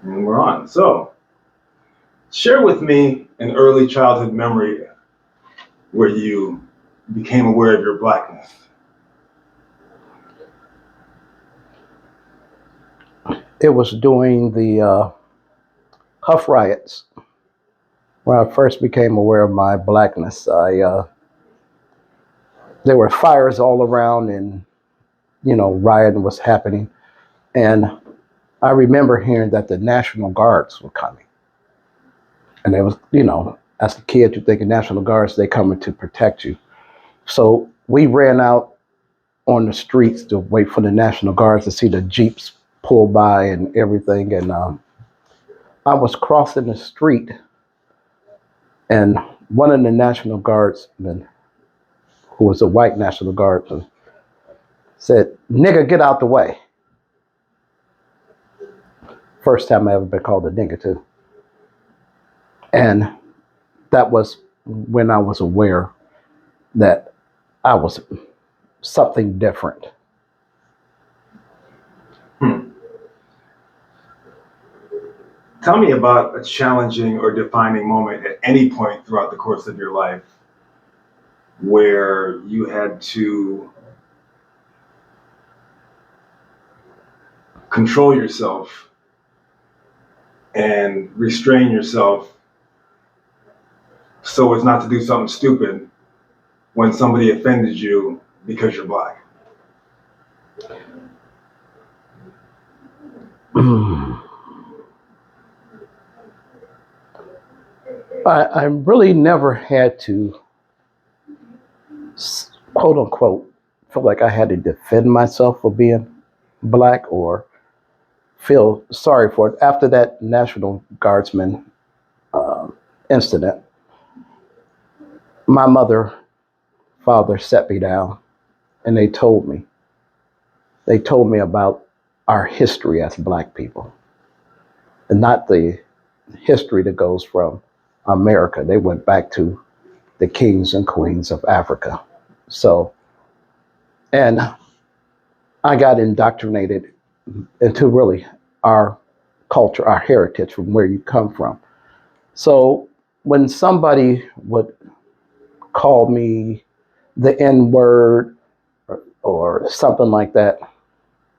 And we're on. So, share with me an early childhood memory where you became aware of your blackness. It was during the Huff riots when I first became aware of my blackness. There were fires all around, and rioting was happening. And I remember hearing that the National Guards were coming, and it was, as a kid, you think of National Guards, they coming to protect you. So we ran out on the streets to wait for the National Guards to see the jeeps pull by and everything. And I was crossing the street, and one of the National Guardsmen, who was a white National Guardsman, said, "Nigga, get out the way." First time I ever been called a nigga too. And that was when I was aware that I was something different. Hmm. Tell me about a challenging or defining moment at any point throughout the course of your life where you had to control yourself and restrain yourself so as not to do something stupid when somebody offended you because you're black. I really never had to, quote unquote, feel like I had to defend myself for being black or feel sorry for it. After that National Guardsman uh, incident, my father set me down, and they told me about our history as black people, and not the history that goes from America. They went back to the kings and queens of Africa. So, and I got indoctrinated into really our culture, our heritage, from where you come from. So when somebody would call me the N word or something like that,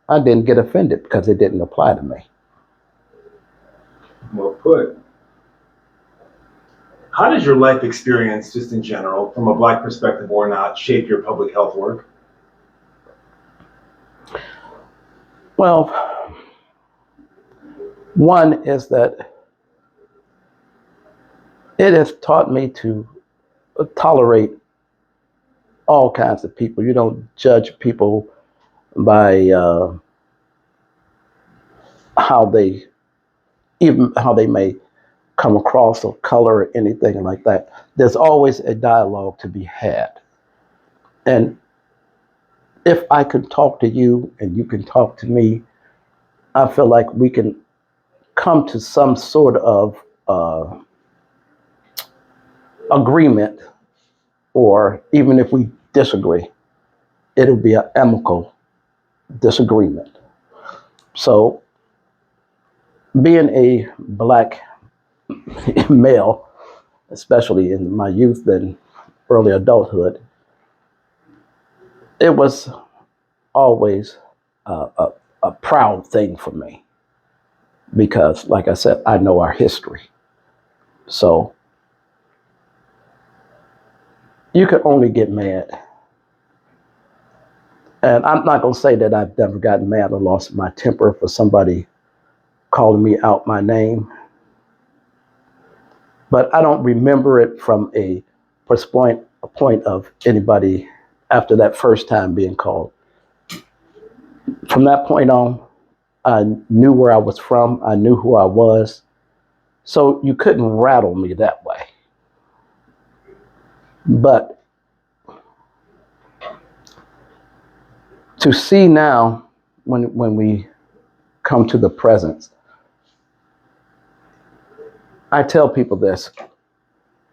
I didn't get offended because it didn't apply to me. Well put. How does your life experience, just in general, from a black perspective or not, shape your public health work? Well, one is that it has taught me to tolerate all kinds of people. You don't judge people by how they even how they may come across or color or anything like that. There's always a dialogue to be had. And if I can talk to you and you can talk to me, I feel like we can come to some sort of agreement, or even if we disagree, it'll be an amicable disagreement. So, being a black male, especially in my youth and early adulthood, it was always a proud thing for me because, like I said, I know our history. So you could only get mad. And I'm not going to say that I've never gotten mad or lost my temper for somebody calling me out my name, but I don't remember it from a point of anybody after that first time being called. From that point on, I knew where I was from. I knew who I was. So you couldn't rattle me that way. But to see now, when we come to the present, I tell people this,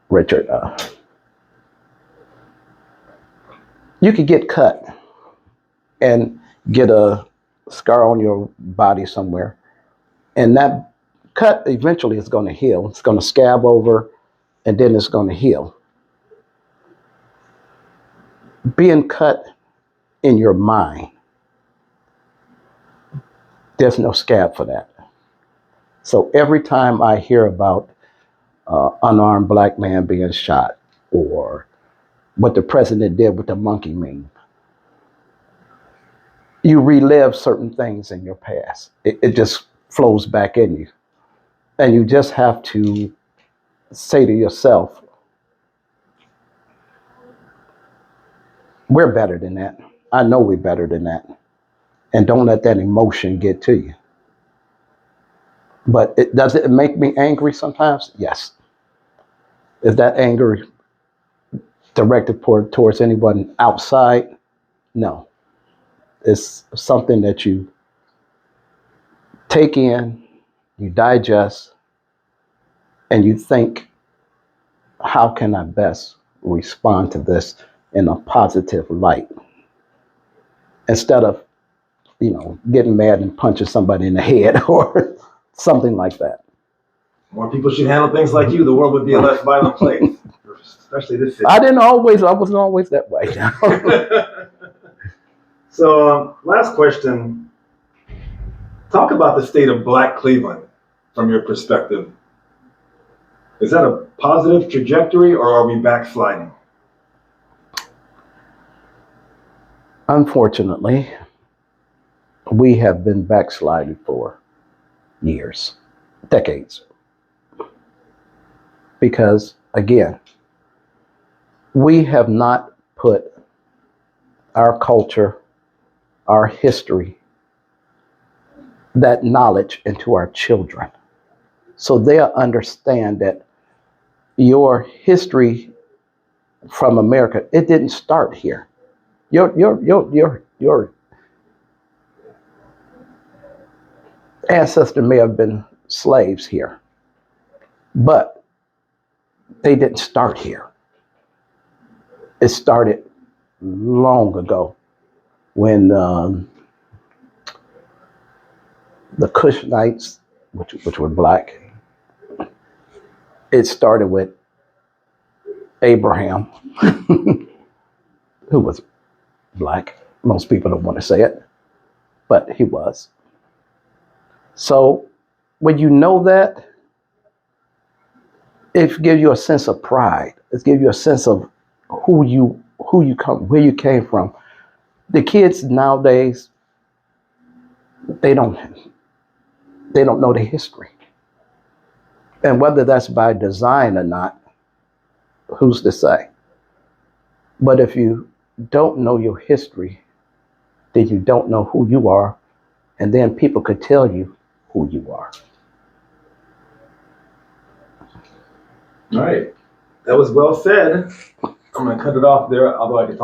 Richard. You could get cut and get a scar on your body somewhere, and that cut eventually is going to heal. It's going to scab over, and then it's going to heal. Being cut in your mind, there's no scab for that. So every time I hear about unarmed black man being shot, or what the president did with the monkey meme, you relive certain things in your past. It just flows back in you. And you just have to say to yourself, we're better than that. I know we're better than that. And don't let that emotion get to you. But does it make me angry sometimes? Yes. Is that anger directed towards anyone outside? No. It's something that you take in, you digest, and you think, how can I best respond to this in a positive light? Instead of, getting mad and punching somebody in the head or something like that. More people should handle things like you. The world would be a less violent place, especially this city. I wasn't always that way. So, last question. Talk about the state of Black Cleveland from your perspective. Is that a positive trajectory, or are we backsliding? Unfortunately, we have been backsliding for years, decades. Because, again, we have not put our culture, our history, that knowledge into our children. So they'll understand that your history from America, it didn't start here. Your ancestor may have been slaves here, but they didn't start here. It started long ago when the Cushnites, which were black, it started with Abraham, who was black. Most people don't want to say it, but he was. So when you know that, it gives you a sense of pride. It gives you a sense of who you come, where you came from. The kids nowadays, they don't know the history. And whether that's by design or not, who's to say? But if you don't know your history, then you don't know who you are, and then people could tell you who you are. All right. That was well said. I'm going to cut it off there, although I could talk